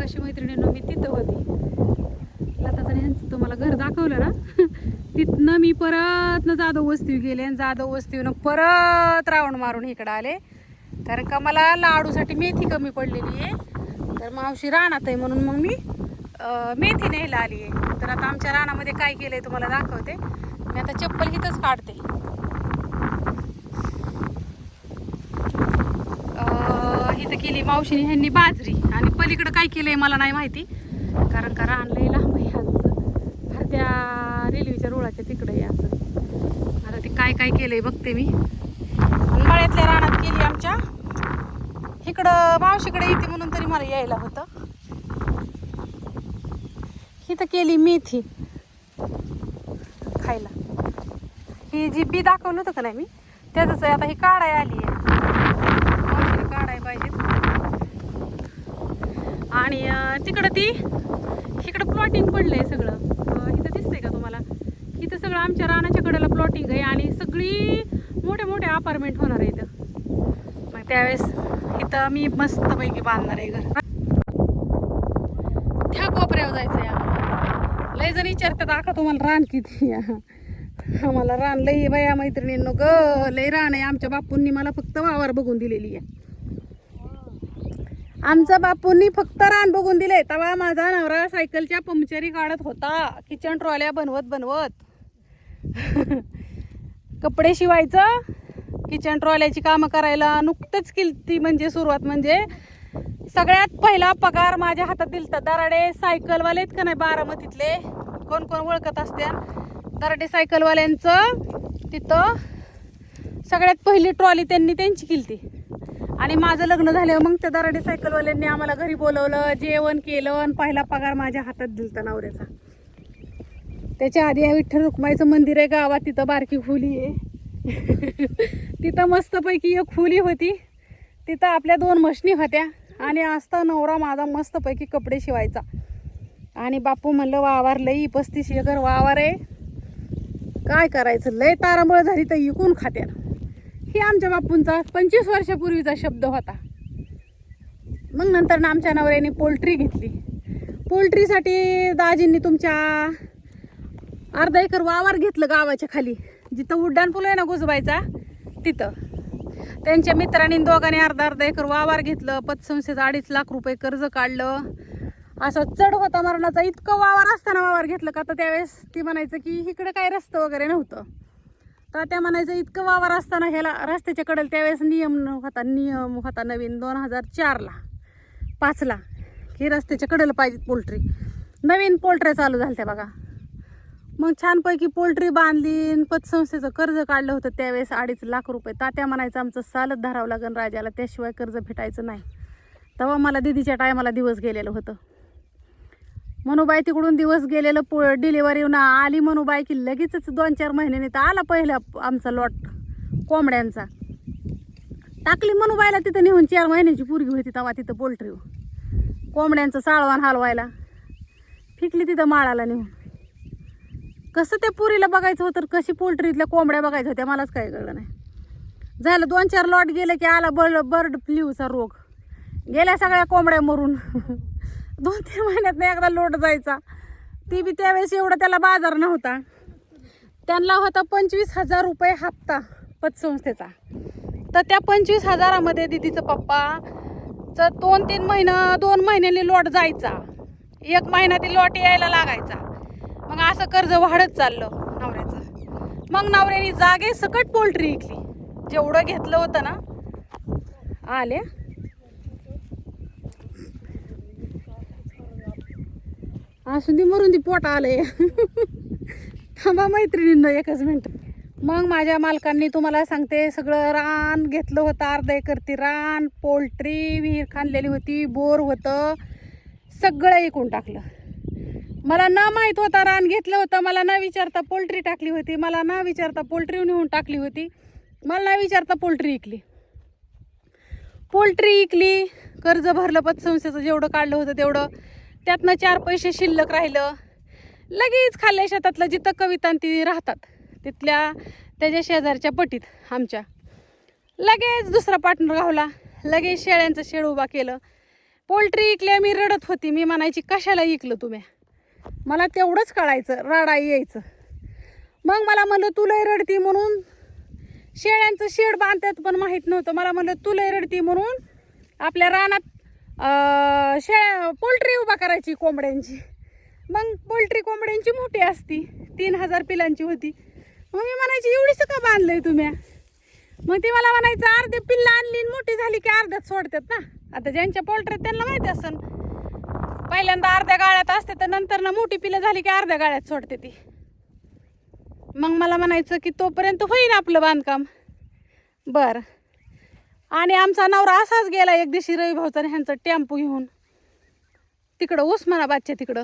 मगाशी मैत्रिणींनो मी तिथं होती. लताचं ह्यांचं तुम्हाला घर दाखवलं ना, तिथनं मी परत न जाधव वस्ती गेले आणि जाधव वस्तीनं परत राऊंड मारून इकडं आले. कारण का मला लाडूसाठी मेथी कमी पडलेली आहे, तर मावशी रानात आहे म्हणून मग मी मेथी न्यायला आली आहे. तर आता आमच्या रानामध्ये काय केलं आहे तुम्हाला दाखवते. मी आता चप्पल इथंच काढते. इथं केली मावशीने ह्यांनी बाजरी, आणि पलीकडं काय केलंय मला नाही माहिती, कारण का रान लई लांब आहे आमचं, त्या रेल्वेच्या रुळाच्या तिकडं आहे असं. आता ते काय काय केलंय बघते मी. मळ्यातल्या रानात केली आमच्या, इकडं मावशीकडे येते म्हणून तरी मला यायला होतं. इथं केली मेथी खायला. ही जी बी दाखवलं होतं का नाही मी, त्याच आता ही काढाय आली आहे, काढाय पाहिजे. आणि तिकडं इकडं प्लॉटिंग पडलंय सगळं. इथं दिसतंय का तुम्हाला, इथं सगळं आमच्या रानाच्या कडेला प्लॉटिंग आहे आणि सगळी मोठे मोठे अपार्टमेंट होणार आहे इथं. मग त्यावेळेस इथं मी मस्तपैकी बांधणार आहे घर. त्या कोपऱ्यावर जायचं या. लय जण विचारतात आका तुम्हाला रान किती आहे. आम्हाला रान लई बाया मैत्रिणींनो ग, लई रान आहे. आमच्या बापूंनी मला फक्त वावर बघून दिलेली आहे. आमच्या बापूंनी फक्त रान बघून दिले. तेव्हा माझा नवरा सायकलच्या पंक्चरी काढत होता, किचन ट्रॉल्या बनवत कपडे शिवायचं, किचन ट्रॉल्याची कामं करायला नुकतंच केली. म्हणजे सुरुवात म्हणजे सगळ्यात पहिला पगार माझ्या हातात दिलता. दराडे सायकलवाले आहेत का नाही बारामतीतले, कोण कोण ओळखत असते, दराडे सायकलवाल्यांचं तिथं सगळ्यात पहिली ट्रॉली त्यांची केली. आणि माझं लग्न झालं मग त्या दराडे सायकलवाल्यांनी आम्हाला घरी बोलवलं, जेवण केलं आणि पहिला पगार माझ्या हातात दिलता नवऱ्याचा. त्याच्या आधी विठ्ठल रुक्माईचं मंदिर आहे गावात, तिथं बारकी खोली आहे. तिथं मस्तपैकी एक खोली होती, तिथं आपल्या 2 मशनी होत्या. आणि असता नवरा माझा मस्तपैकी कपडे शिवायचा. आणि बापू म्हणलं वावर लई 35 एकर वावर आहे, काय करायचं, लय तारांबळ झाली तर इकून खात्या. ही आमच्या बापूंचा 25 वर्षापूर्वीचा शब्द होता. मग नंतर आमच्या नवऱ्याने पोल्ट्री घेतली. पोल्ट्रीसाठी दाजींनी तुमच्या अर्धा एकर वावर घेतलं गावाच्या खाली, जिथं उड्डाण पूल आहे ना घुसबायचा तिथं. त्यांच्या मित्रांनी दोघांनी अर्धा एकर वावर घेतलं. पतसंस्थेचं 2.5 लाख रुपये कर्ज काढलं. असं चढ होता मरणाचा, इतकं वावर असताना वावर घेतलं का. तर त्यावेळेस ती म्हणायचं की इकडे काय रस्तं वगैरे नव्हतं, तर त्या म्हणायचं इतकं वावर असताना ह्याला रस्त्याच्या कडेला त्यावेळेस नियम होता नवीन 2004ला 5ला की रस्त्याच्या कडेला पाहिजे पोल्ट्री. नवीन पोल्ट्र्या चालू झाल्या बघा. मग छानपैकी पोल्ट्री बांधली, पतसंस्थेचं कर्ज काढलं होतं त्यावेळेस 2.5 लाख रुपये. तात्या म्हणायचं आमचं सालत धरावं लागेल राजाला, त्याशिवाय कर्ज भेटायचं नाही. तेव्हा मला दिदीच्या टायमाला दिवस गेलेलं होतं. मनुबाई तिकडून दिवस गेलेलं, डिलिव्हरी आली मनुबाई की लगेचच 2-4 महिन्याने तर आला पहिला आमचा लॉट कोंबड्यांचा. टाकली मनुबाईला तिथं नेऊन, 4 महिन्याची पोरगी होती तेव्हा तिथं पोल्ट्री कोंबड्यांचं साळवान हलवायला, फिकली तिथं माळाला नेऊन. कसं त्या पुरीला बघायचं होतं, कशी पोल्ट्रीतल्या कोंबड्या बघायच्या होत्या मलाच काही कळलं नाही. झालं 2-4 लॉट गेले की आला बर्ड फ्लूचा रोग, गेल्या सगळ्या कोंबड्या मरून. 2-3 महिन्यात एकदा लोट जायचा. ती बी त्यावेळेस एवढा त्याला बाजार नव्हता. त्यांना होता 25,000 रुपये हप्ता पतसंस्थेचा. तर त्या 25,000मध्ये दिदीचं पप्पाचं 2 महिन्यांनी लोट जायचा, 1 महिना ती लोट यायला लागायचा. मग असं कर्ज वाढत चाललं नवऱ्याचं. मग नवऱ्याने जागे सकट पोल्ट्री विकली, जेवढं घेतलं होतं ना. आले असून ती मरून ती पोट आले. थांबा मैत्रिणींनो 1च मिनिट. मग माझ्या मालकांनी तुम्हाला सांगते सगळं रान घेतलं होतं, अर्धा एकर ती रान, पोल्ट्री, विहीर खांदलेली होती, बोर होतं, सगळं विकून टाकलं. मला न माहीत होता रान घेतलं होतं, मला न विचारता पोल्ट्री टाकली होती, मला न विचारता पोल्ट्री नेऊन टाकली होती, मला न विचारता पोल्ट्री विकली. कर्ज भरलं पतसंस्थेचं, जेवढं काढलं होतं तेवढं. त्यातनं 4 पैसे शिल्लक राहिलं. लगेच खाल्ल्या शेतातलं जिथं कविता ती राहतात तिथल्या त्याच्या शेजारच्या पटीत आमच्या लगेच दुसरा पार्टनर गावला. लगेच शेळ्यांचं शेड उभा केलं. पोल्ट्री इकल्या मी रडत होती. मी म्हणायची कशाला इकलं तुम्ही. मला तेवढंच कळायचं, रडा यायचं. मग मला म्हणलं तू लय रडती म्हणून शेळ्यांचं शेड बांधतात पण माहीत नव्हतं. मला म्हणलं तू लय रडती म्हणून आपल्या रानात पोल्ट्री उभा करायची कोंबड्यांची. मग पोल्ट्री कोंबड्यांची मोठी असती, 3000 पिलांची होती. मग मी म्हणायची एवढीच का बांधलंय तुम्ही. मग ती मला म्हणायचं अर्धे पिल्ला आणली मोठी झाली की अर्ध्यात सोडतात ना. आता ज्यांच्या पोल्ट्री त्यांना माहिती असन, पहिल्यांदा अर्ध्या गाळ्यात असते तर नंतर ना मोठी पिल्लं झाली की अर्ध्या गाळ्यात सोडते ती. मग मला म्हणायचं की तोपर्यंत होईन आपलं बांधकाम. बरं. आणि आमचा नवरा असाच गेला एक दिवशी रवी भाऊचा ह्यांचं टेम्पो घेऊन तिकडं उस्मानाबादच्या तिकडं.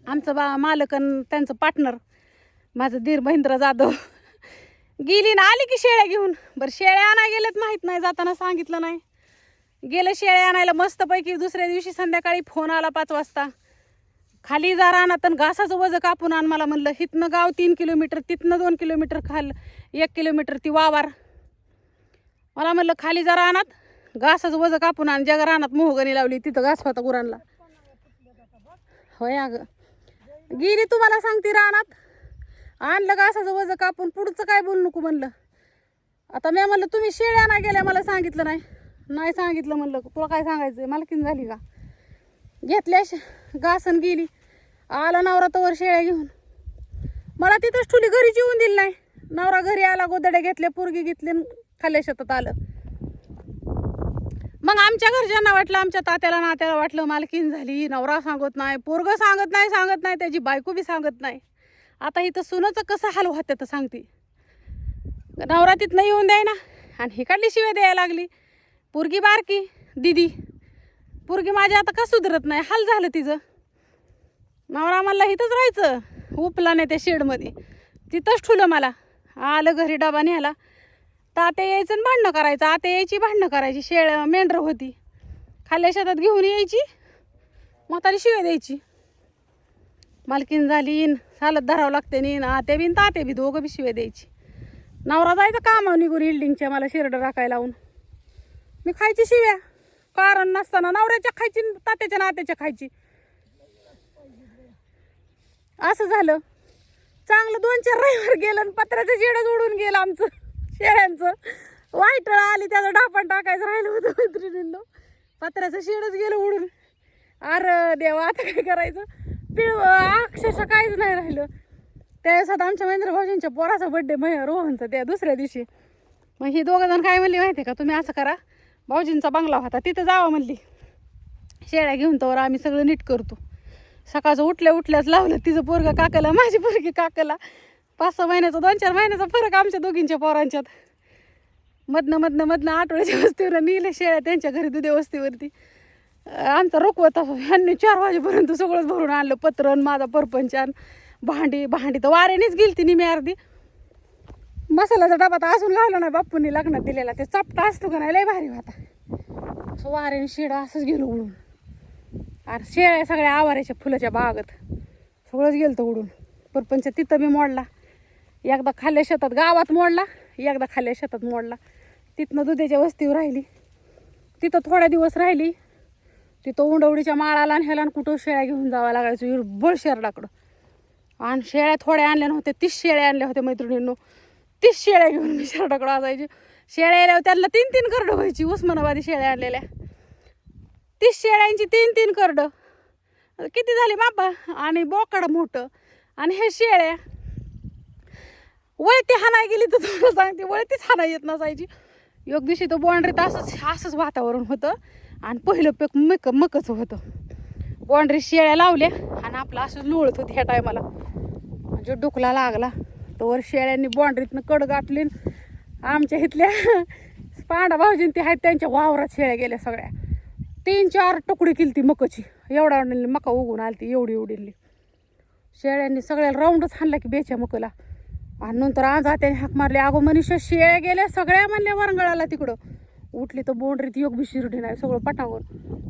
आमचं मालक आणि त्यांचं पार्टनर माझं दीर महेंद्र जाधव गेली ना आली की शेळ्या घेऊन. बरं शेळ्या आणायला गेलेत माहीत नाही, जाताना सांगितलं नाही. गेले शेळ्या आणायला मस्तपैकी. दुसऱ्या दिवशी संध्याकाळी फोन आला 5 वाजता, खाली जा रानात आणि घासाचं वजं कापून आण. मला म्हणलं इथनं गाव 3 किलोमीटर, तिथनं 2 किलोमीटर, 1 किलोमीटर ती वावर. मला म्हणलं खाली जा रानात घासाचं वजं कापून आण. ज्या रानात मोहगणी लावली तिथं घास होता गुरांना. होय अगं गेली तुम्हाला सांगते रानात, आणलं घासाचं वजं कापून. पुढचं काय बोलू नको म्हणलं. आता मी म्हणलं तुम्ही शेळ्या नाही गेल्या मला सांगितलं नाही सांगितलं. म्हणलं तुला काय सांगायचं, मला किती झाली का. घेतल्या घासन गेली. आला नवरा तवर शेळ्या घेऊन. मला तिथंच ठुली, घरी जेवून दिली नाही. नवरा घरी आला, गोदड्या घेतल्या, पोरगी घेतली, खाल्ल्या शेतात आलं. मग आमच्या घरच्यांना वाटलं, आमच्या तात्याला नात्याला वाटलं मालकीन झाली. नवरा सांगत नाही, पोरगं सांगत नाही, त्याची बायको बी सांगत नाही. आता इथं सुनाचं कसं हाल होतं तर सांगते. नवरा तिथनं येऊन द्याय ना आणि हिकडली शिव्या द्यायला लागली. पोरगी बारकी दिदी, पोरगी माझी आता का सुधरत नाही, हाल झालं तिचं. नवरा मला इथंच राहायचं, उपला नाही त्या शेडमध्ये. तिथंच ठुलं मला. आलं घरी डबा न्यायला, तात्या यायचं आणि भांडणं करायचं. आता यायची भांडणं करायची. मेंढरं होती, खाल्ल्या शेतात घेऊन यायची, म्हातारी शिव्या द्यायची. मालकीन झाली, चालत धरावं लागते नी. आत्या बी तात्या बी दोघं बी शिव्या द्यायची. नवरा जायचं कामावर निघून इल्डिंगच्या मला शिरडं राखायला लावून. मी खायची शिव्या कारण नसताना. नवऱ्याच्या खायची, तात्याच्या नात्याच्या खायची. असं झालं. चांगलं 2-4 रविवार गेलं आणि पत्र्याचं शेडच उडून गेलं आमचं शेळ्यांचं. वाईटळ आली, त्याचं ढापण टाकायचं राहिलं होतं मैत्रिणींना. पत्र्याचं शेडच गेलं उडून. अरे देवा आता काय करायचं. अक्षरशः काहीच नाही राहिलं. त्या दिवसात आमच्या महेंद्र भाऊजींच्या पोराचा बड्डे रोहनचा, त्या दुसऱ्या दिवशी. मग ही 2 जण काय म्हणली माहिती आहे का, तुम्ही असं करा, भाऊजींचा बंगला होता तिथं जावा म्हणली, शेळ्या घेऊन तोवर आम्ही सगळं नीट करतो. सकाळचं उठल्याच लावलं तिचं पोरगं काकाला, माझी पोरगी काकाला. 5-6 महिन्याचा 2-4 महिन्याचा फरक आमच्या दोघींच्या पोरांच्यात. मधनं आठवड्याच्या वस्तीवर नेले शेळ्या त्यांच्या घरी दुधे वस्तीवरती. आमचा रोखवत ह्यांनी 4 वाजेपर्यंत सगळंच भरून आणलं. पत्रण माझा परपंचान, भांडी तर वाऱ्यानेच गेली ती निम्मी अर्धी. मसाल्याचा डबा तर असून लावला नाही बाप्पूंनी लग्नात दिलेला. ते चपटा असतो का नाही, लय भारी होता. असं वाऱ्याने शेड असंच गेलो उडून. अरे शेळ्या सगळ्या आवाऱ्याच्या फुलाच्या बागत सगळंच गेलं तर उडून. परपंच तिथं बी मोडला. एकदा खाल्ल्या शेतात गावात मोडला, एकदा खाल्ल्या शेतात मोडला. तिथनं दुधाच्या वस्तीवर राहिली. तिथं थोड्या दिवस राहिली. तिथं उंडवडीच्या माळाला आणि ह्याला कुठं शेळ्या घेऊन जावं लागायचं बळशेरडाकडं. आणि शेळ्या थोड्या आणल्या नव्हत्या, 30 शेळ्या आणल्या होत्या मैत्रिणींनो. 30 शेळ्या घेऊन मी शेरडाकडं असायची. शेळ्या आल्यावर त्यांना 3-3 करडं व्हायची. उस्मानाबादी शेळ्या आणलेल्या 30 शेळ्यांची 3-3 करडं. किती झाली बाबा. आणि बोकड मोठं. आणि हे शेळ्या वळती हाणाय गेली तर तुम्हाला सांगते, वळतीच हाणा येत नसायची. एक दिवशी तर बाँड्रीत असंच वातावरण होतं आणि पहिलं पीक मकच होतं. बाँड्री शेळ्या लावल्या आणि आपलं असं लोळत होती ह्या टायमाला. म्हणजे डुकला लागला तर शेळ्यांनी बाँड्रीतनं कड गाठली. आमच्या इथल्या पांडा भाऊजीन ते आहेत त्यांच्या वावरात शेळ्या गेल्या सगळ्या. 3-4 तुकडी केली ती मकाची. एवढा मका उगून आली ती एवढी. शेळ्यांनी सगळ्याला राऊंडच हाणला की बेच्या मकला. आणि नंतर आज त्याने हाक मारली, अगो मनीषा शेळ्या गेल्या सगळ्या म्हणल्या वरंगळाला तिकडं. उठली तर बाँड्रीत योग बी शिरडी नाही, सगळं पटावर.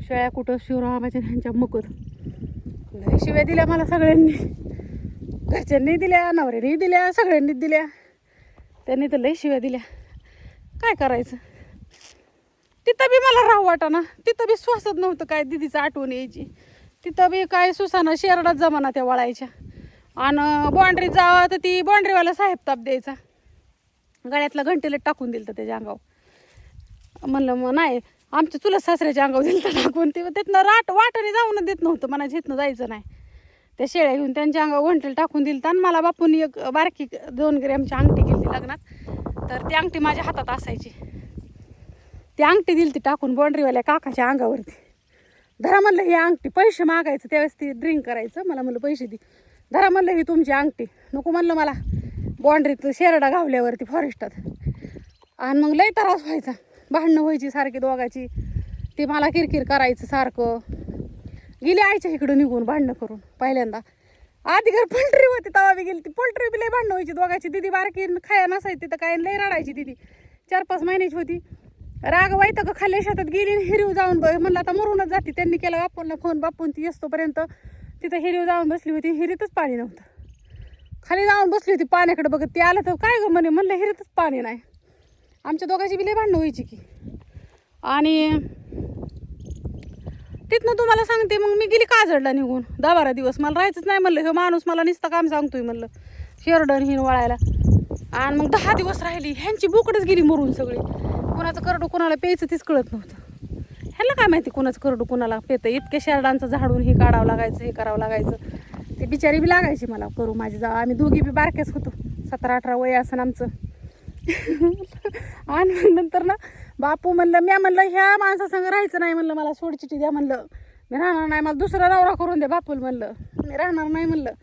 शेळ्या कुठं शिवरामाच्या ह्यांच्या मकत. लय शिव्या दिल्या मला सगळ्यांनी. घरच्यांनी दिल्या, नवऱ्याने दिल्या, सगळ्यांनीच दिल्या. त्यांनी तर लय शिव्या दिल्या. काय करायचं. तिथं बी मला राहू वाटाना, तिथं बी श्वासत नव्हतं काय दिदीचं आठवण यायची. तिथं बी काय सुसाना शेरडाच जमाना त्या वळायच्या. आणि बाँड्रीत जावं तर ती बाँड्रीवाला साहेब ताप द्यायचा, गळ्यातलं घंटेला टाकून दिलं तर त्याच्या अंगावर. म्हणलं मग नाही, आमच्या चुलत सासऱ्याच्या अंगावर दिलं तर टाकून. ते तिथनं वाटाने जाऊन देत नव्हतं, मला इथनं जायचं नाही. त्या शेळ्या घेऊन त्यांच्या अंगावर घंटेला टाकून दिलं. आणि मला बापून एक बारकी 2 ग्रॅमची अंगठी गेली लग्नात, तर ती अंगठी माझ्या हातात असायची. ती अंगठी दिली ती टाकून बाँड्रीवाल्या काकाच्या अंगावरती. धरा म्हणलं ही अंगठी, पैसे मागायचं त्यावेळेस ती ड्रिंक करायचं. मला म्हणलं पैसे दे, धरा म्हणलं ही तुमची अंगठी. नको म्हणलं मला बाँड्रीत शेरडा गावल्यावरती फॉरेस्टात. आणि मग लय त्रास व्हायचा, भांडणं व्हायची सारखी दोघाची. ते मला किरकिर करायचं सारखं. गेली आईच्या इकडं निघून भांडणं करून. पहिल्यांदा आधी घर पोल्ट्री होती तेव्हा बी गेली, ती पोल्ट्री बी लय भांडणं व्हायची दोघाची. दिदी बारकी खाया नसायची तिथं काय, लय रडायची दिदी. 4-5 महिन्याची होती. राग व्हायचं का खाल्ल्या शेतात गेली हिरीव जाऊन म्हणलं आता मरूनच जाते. त्यांनी केला बापूंना फोन, बापून ती येतोपर्यंत तिथं हिरीव जाऊन बसली होती. हिरीतच पाणी नव्हतं, खाली जाऊन बसली होती पाण्याकडे बघत. ते आलं तर काय ग म्हणे, म्हणलं हिरीतच पाणी नाही. आमच्या दोघांची बी लय भांडणं व्हायची की. आणि तिथनं तुम्हाला सांगते मग मी गेली काजळला निघून 10-12 दिवस. मला राहायचंच नाही म्हणलं, हे माणूस मला नुसतं काम सांगतोय म्हणलं शेरडण हिन वळायला. आणि मग 10 दिवस राहिली. ह्यांची बोकडच गेली मरून सगळी. कुणाचं करडू कुणाला प्यायचं तीच कळत नव्हतं. ह्यांना काय माहिती कुणाचं करडू कुणाला पेतं. इतक्या शेरडांचं झाडून हे काढावं लागायचं, हे करावं लागायचं. ते बिचारी बी लागायची मला करू माझी जाव. आम्ही दोघी बी बारक्याच होतो, 17-18 वय असं आमचं. आणि नंतर ना बापू म्हणलं, मी म्हणलं ह्या माणसासंग राहायचं नाही म्हणलं, मला सोडचिठी द्या म्हणलं, मी राहणार नाही, मला दुसरा नवरा करून द्या बापूला म्हणलं, मी राहणार नाही म्हणलं.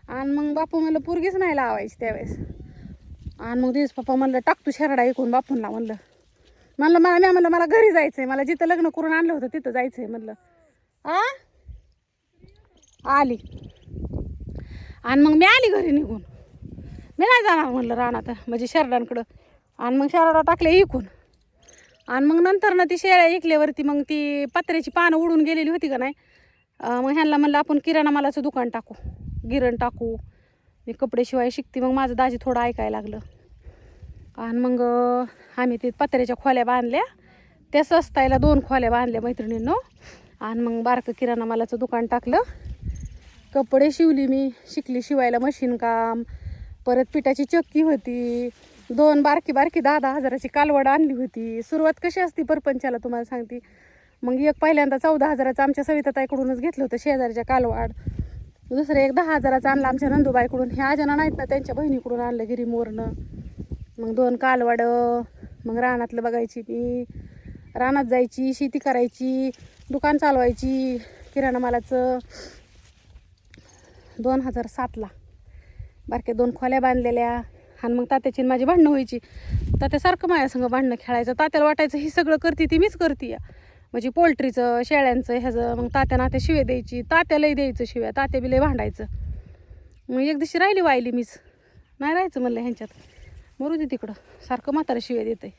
आणि मग बापू म्हणलं पोरगीच नाही लावायची त्यावेळेस. आणि मग दिवस पप्पा म्हणलं टाक तू शेरडा ऐकून बापूंना म्हणलं. म्हणलं मला घरी जायचंय, मला जिथं लग्न करून आणलं होतं तिथं जायचंय म्हणलं. आली. आणि मग मी आली घरी निघून. मी नाही जाणार म्हणलं रानात म्हणजे शेरडांकडं. आणि मग शेरडा टाकले इकून. आणि मग नंतर ना ती शेळ्या ऐकल्यावरती मग ती पत्र्याची पानं उडून गेलेली होती का नाही. मग ह्यांना म्हणलं आपण किराणा मालाचं दुकान टाकू, गिरण टाकू, मी कपडे शिवाय शिकते. मग माझं दाजी थोडं ऐकायला लागलं. आणि मग आम्ही ते पत्र्याच्या खोल्या बांधल्या, त्या स्वस्तायला 2 खोल्या बांधल्या मैत्रिणींनो. आणि मग बारकं किराणा मालाचं दुकान टाकलं. कपडे शिवली, मी शिकली शिवायला मशीन काम. परत पिठाची चक्की होती, 2 बारकी 10-10 हजाराची कालवड आणली होती. सुरुवात कशी असती परपंचाला तुम्हाला सांगते. मग एक पहिल्यांदा 14 हजाराचं आमच्या सविताताईकडूनच घेतलं होतं शेजारच्या कालवाड. दुसरं एक 10 हजाराचं आणलं आमच्या नंदूबाईकडून. ह्या आजना नाहीत ना त्यांच्या बहिणीकडून आणलं गिरीमोरनं. मग 2 कालवाड. मग रानातलं बघायची मी, रानात जायची, शेती करायची, दुकान चालवायची किराणा मालाचं. 2007ला बारक्या 2 खोल्या बांधलेल्या. आणि मग तात्याची माझी भांडणं व्हायची. तात्यासारखं माझ्यासंग भांडणं खेळायचं. तात्याला वाटायचं ही सगळं करते ती मीच करते म्हणजे पोल्ट्रीचं शेळ्यांचं ह्याचं. मग तात्या नात्या शिव्या द्यायची, तात्यालाही द्यायचं शिव्या, तात्या बी लय भांडायचं. मग एक दिवशी राहिली वाहिली मीच, नाही राहायचं म्हणलं ह्यांच्यात, मरू दे तिकडं, सारखं म्हातारा शिव्या देतंय.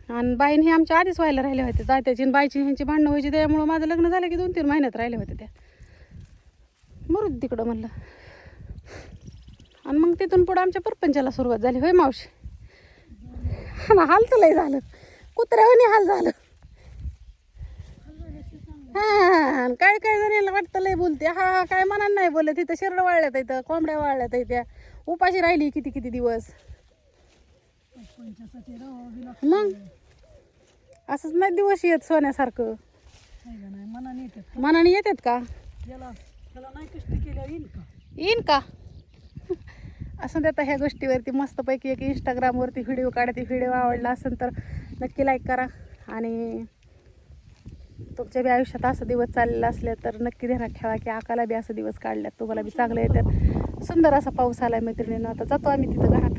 आणि बाईन हे आमच्या आधीच व्हायला राहिल्या होत्या, तात्याची आणि बाईची ह्यांची भांडणं व्हायची. त्यामुळं माझं लग्न झालं की 2-3 महिन्यात राहिल्या होत्या त्या. मरू दे तिकडं म्हणलं. आणि मग तिथून पुढं आमच्या परपंचाला सुरुवात झाली. होय मावशी, हाल तर लय झालं, कुत्र्यावानी हाल झालं. हां, काय जणांना वाटतं लय बोलते. हा काय मनानं नाही बोलत. तिथं शेरडं वाळल्यात इथं, कोंबड्या वाळल्यात इथं, उपाशी राहिली किती दिवस. मग असंच नाही दिवस येत सोन्यासारखं. मनाने येतात का? येईन का असं त्यात ह्या गोष्टीवरती मस्तपैकी एक इंस्टाग्रामवरती व्हिडिओ काढते. व्हिडिओ आवडला असेल तर नक्की लाईक करा. आणि तुमच्या बी आयुष्यात असं दिवस चाललेला असले तर नक्की ध्यानात ठेवा की आकाला बी असं दिवस काढल्यात, तुम्हाला बी चांगलं येतात. सुंदर असा पाऊस आलाय मैत्रिणींना. आता जातो आम्ही तिथं घरात.